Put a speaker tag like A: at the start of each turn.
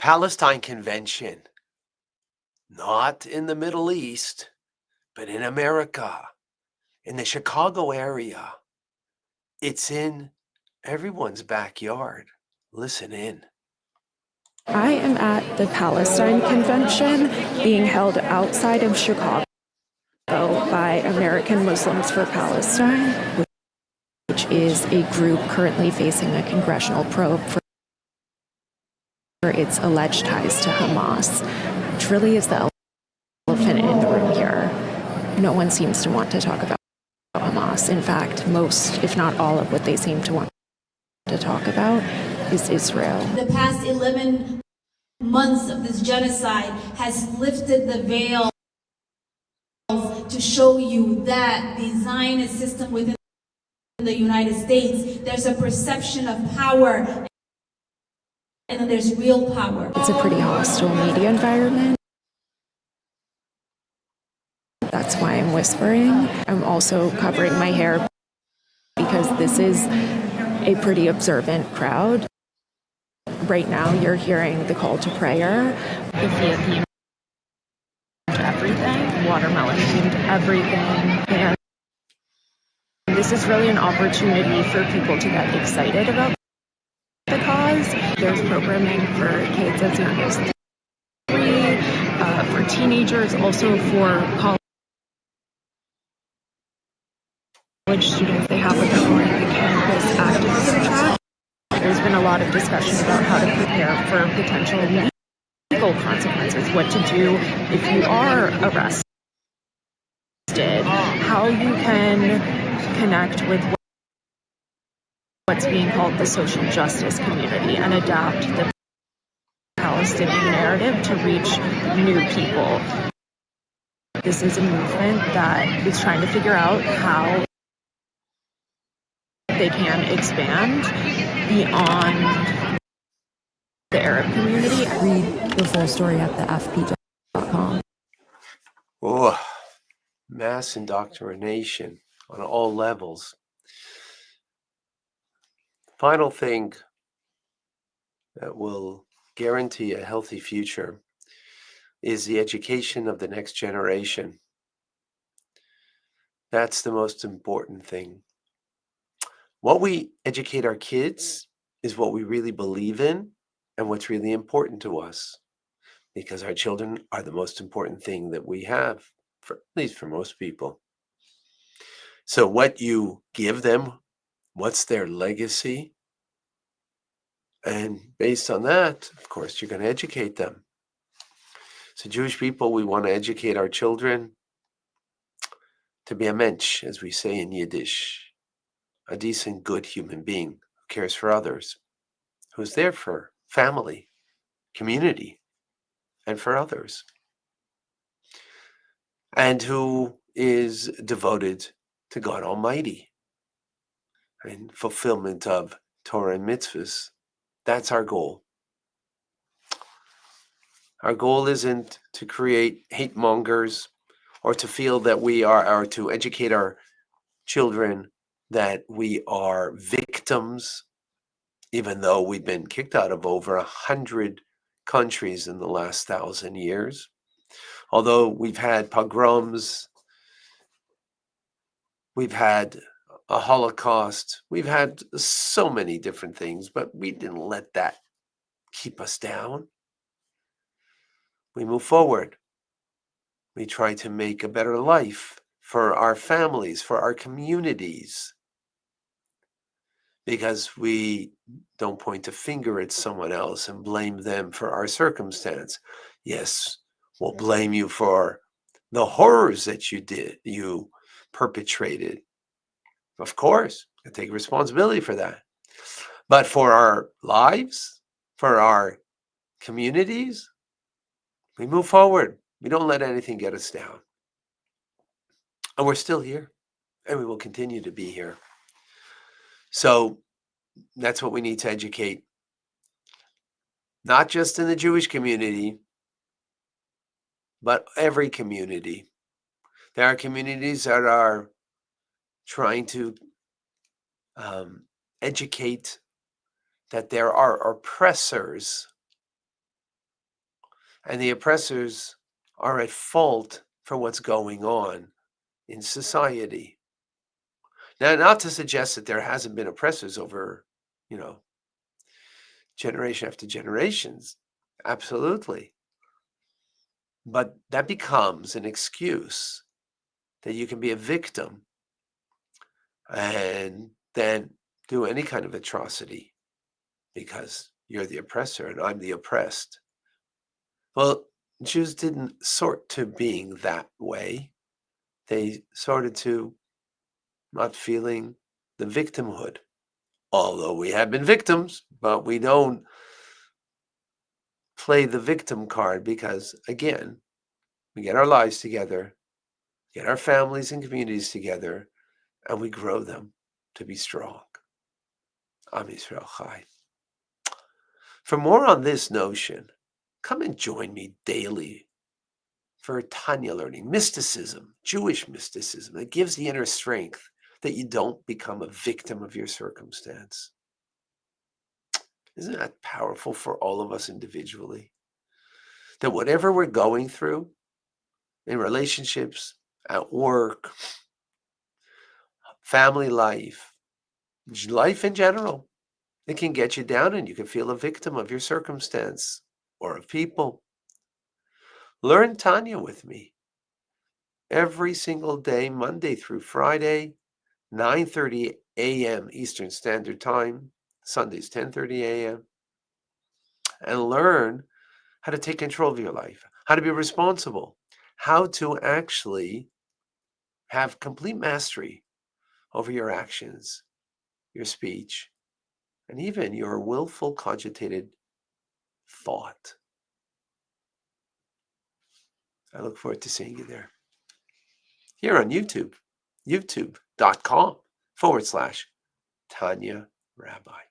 A: Palestine Convention, not in the Middle East, but in America, in the Chicago area. It's in everyone's backyard. Listen in.
B: I am at the Palestine Convention being held outside of Chicago by American Muslims for Palestine, which is a group currently facing a congressional probe for its alleged ties to Hamas, which really is the elephant in the room here. No one seems to want to talk about Hamas. In fact, most, if not all, of what they seem to want to talk about is Israel.
C: The past 11 months of this genocide has lifted the veil to show you that the Zionist system within the United States, there's a perception of power and then there's real power.
B: It's a pretty hostile media environment. That's why I'm whispering. I'm also covering my hair because this is a pretty observant crowd. Right now, you're hearing the call to prayer. The theme to everything, watermelon themed everything. And this is really an opportunity for people to get excited about the cause. There's programming for kids as young as 3, for teenagers, also for college students. They have what they're calling the campus activism track. There's been a lot of discussion about how to prepare for potential legal consequences, what to do if you are arrested, how you can connect with what's being called the social justice community and adapt the Palestinian narrative to reach new people. This is a movement that is trying to figure out how they can expand beyond the Arab community.
D: Read the full story at thefp.com.
A: Oh, mass indoctrination on all levels. Final thing that will guarantee a healthy future is the education of the next generation. That's the most important thing. What we educate our kids is what we really believe in and what's really important to us, because our children are the most important thing that we have, at least for most people. So what you give them, what's their legacy? And based on that, of course, you're going to educate them. So Jewish people, we want to educate our children to be a mensch, as we say in Yiddish, a decent, good human being who cares for others, who's there for family, community, and for others, and who is devoted to God Almighty and fulfillment of Torah and mitzvahs. That's our goal. Our goal isn't to create hate mongers or to feel that we are, or to educate our children that we are victims, even though we've been kicked out of over 100 countries in the last 1,000 years. Although we've had pogroms, we've had a Holocaust, we've had so many different things, but we didn't let that keep us down. We move forward. We try to make a better life for our families, for our communities, because we don't point a finger at someone else and blame them for our circumstance. Yes, we'll blame you for the horrors that you perpetrated. Of course, I take responsibility for that. But for our lives, for our communities, we move forward. We don't let anything get us down. And we're still here, and we will continue to be here. So that's what we need to educate, not just in the Jewish community, but every community. There are communities that are trying to educate that there are oppressors And the oppressors are at fault for what's going on in society. Now, not to suggest that there hasn't been oppressors over, generation after generations. Absolutely. But that becomes an excuse that you can be a victim and then do any kind of atrocity because you're the oppressor and I'm the oppressed. Well, Jews didn't sort to being that way. They sorted to not feeling the victimhood. Although we have been victims, but we don't play the victim card because, again, we get our lives together, get our families and communities together, and we grow them to be strong. Am Yisrael Chai. For more on this notion, come and join me daily for Tanya learning mysticism, Jewish mysticism that gives the inner strength that you don't become a victim of your circumstance. Isn't that powerful for all of us individually? That whatever we're going through in relationships, at work, family life in general, it can get you down and you can feel a victim of your circumstance or of people. Learn Tanya with me every single day, Monday through Friday, 9:30 a.m. Eastern Standard Time, Sundays 10:30 a.m. and learn how to take control of your life, how to be responsible, how to actually have complete mastery over your actions, your speech, and even your willful cogitated thought. I look forward to seeing you there. Here on YouTube, youtube.com/Tanya Rabbi.